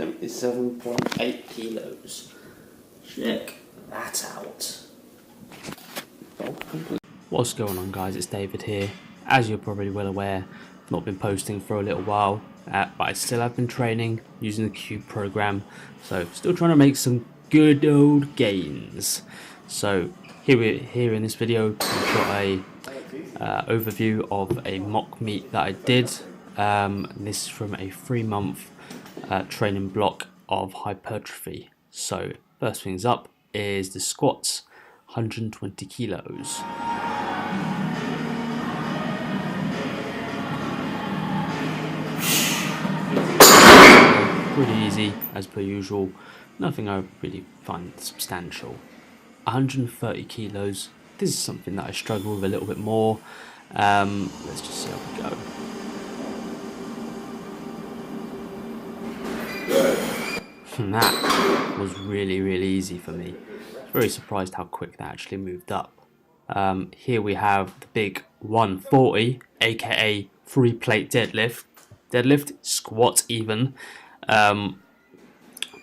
77.8 kilos. Check that out. What's going on, guys? It's David here. As you're probably well aware, I've not been posting for a little while, but I still have been training using the Cube program, so still trying to make some good old gains. So here in this video, I've got a overview of a mock meet that I did. This is from a 3-month training block of hypertrophy. So first things up is the squats, 120 kilos. Pretty easy as per usual, nothing I really find substantial. 130 kilos, this is something that I struggle with a little bit more. Let's just see how we go. And that was really easy for me. Very surprised how quick that actually moved up. Here we have the big 140, aka 3-plate deadlift, squat even.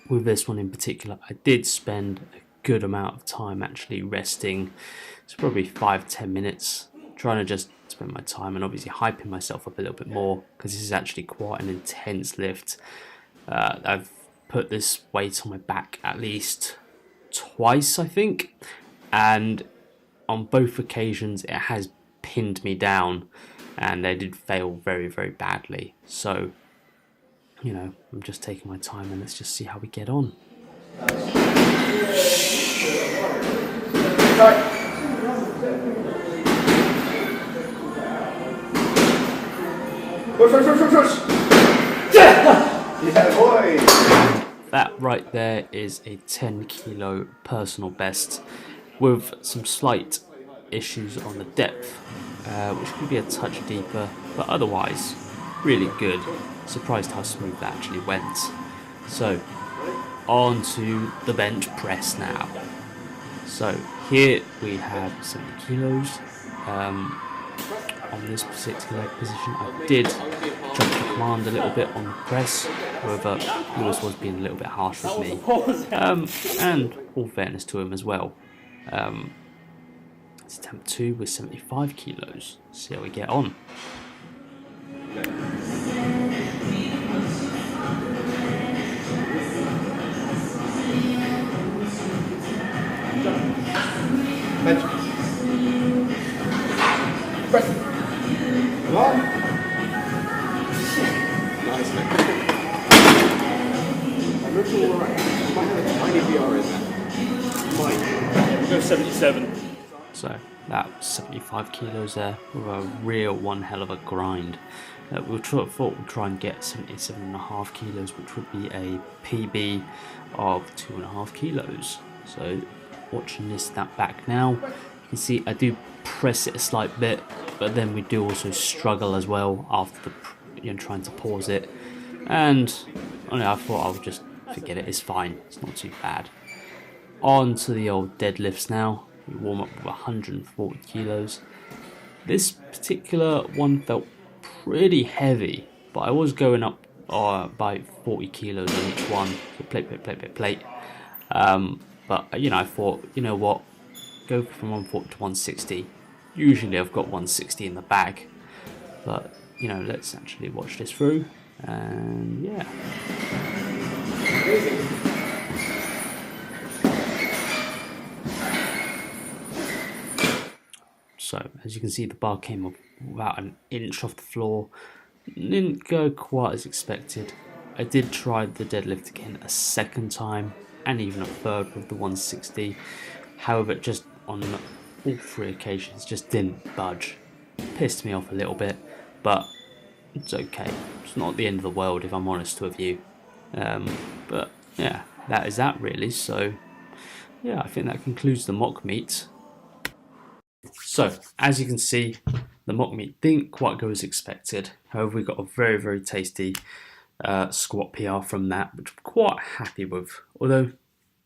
With this one in particular, I did spend a good amount of time actually resting. It's probably 5-10 minutes, trying to just spend my time and obviously hyping myself up a little bit more, because this is actually quite an intense lift. I've put this weight on my back at least twice, I think, and on both occasions it has pinned me down, and I did fail very badly. So, you know, I'm just taking my time and let's just see how we get on. Push. Yeah, boy. That right there is a 10 kilo personal best with some slight issues on the depth, which could be a touch deeper, but otherwise really good. Surprised how smooth that actually went. So on to the bench press now. So here we have 70 kilos. On this particular position, I did jump the command a little bit on the press, however Lewis was being a little bit harsh with me, and all fairness to him as well. It's attempt 2 with 75 kilos. See how we get on. Bench. Press. Come on. Nice, man. I'm not sure where I might have a tiny VR in there. Might. We'll go 77. So that 75 kilos there with a real one hell of a grind. We thought we'd try and get 77.5 kilos, which would be a PB of 2.5 kilos. So watching this snap back now, you can see I do press it a slight bit, but then we do also struggle as well after trying to pause it. And I thought I would just forget it. It's fine. It's not too bad. On to the old deadlifts now. We warm up with 140 kilos. This particular one felt pretty heavy, but I was going up by 40 kilos on each one. So plate. But I thought, you know what, go from 140 to 160. Usually I've got 160 in the bag, but let's actually watch this through, and yeah. So as you can see, the bar came up about an inch off the floor. Didn't go quite as expected. I did try the deadlift again a second time, and even a third with the 160. However, just on all 3 occasions, just didn't budge. Pissed me off a little bit, but it's okay. It's not the end of the world, if I'm honest with you. But yeah, that is that really. So yeah, I think that concludes the mock meet. So as you can see, the mock meet didn't quite go as expected. However, we got a very tasty squat PR from that, which I'm quite happy with. Although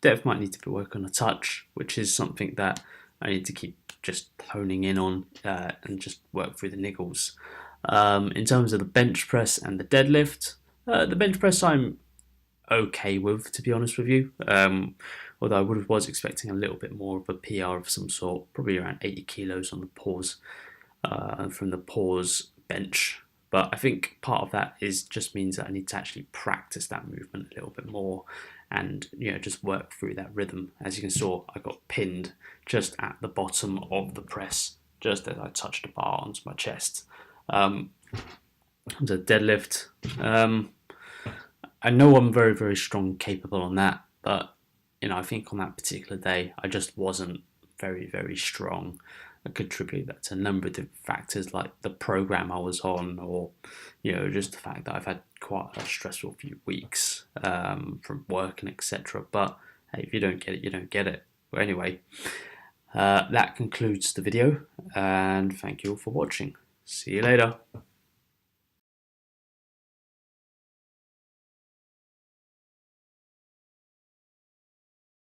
depth might need to be worked on a touch, which is something that I need to keep just honing in on and just work through the niggles. In terms of the bench press and the deadlift, the bench press I'm okay with, to be honest with you. Although I was expecting a little bit more of a PR of some sort, probably around 80 kilos on the pause, from the pause bench. But I think part of that just means that I need to actually practice that movement a little bit more, and just work through that rhythm. As you can see, I got pinned just at the bottom of the press, just as I touched the bar onto my chest. The deadlift. I know I'm very, very strong, capable on that, but I think on that particular day, I just wasn't very, very strong. I contribute that to a number of different factors, like the program I was on, or just the fact that I've had quite a stressful few weeks from work and etc. But hey, if you don't get it, you don't get it. But anyway, that concludes the video, and thank you all for watching. See you later.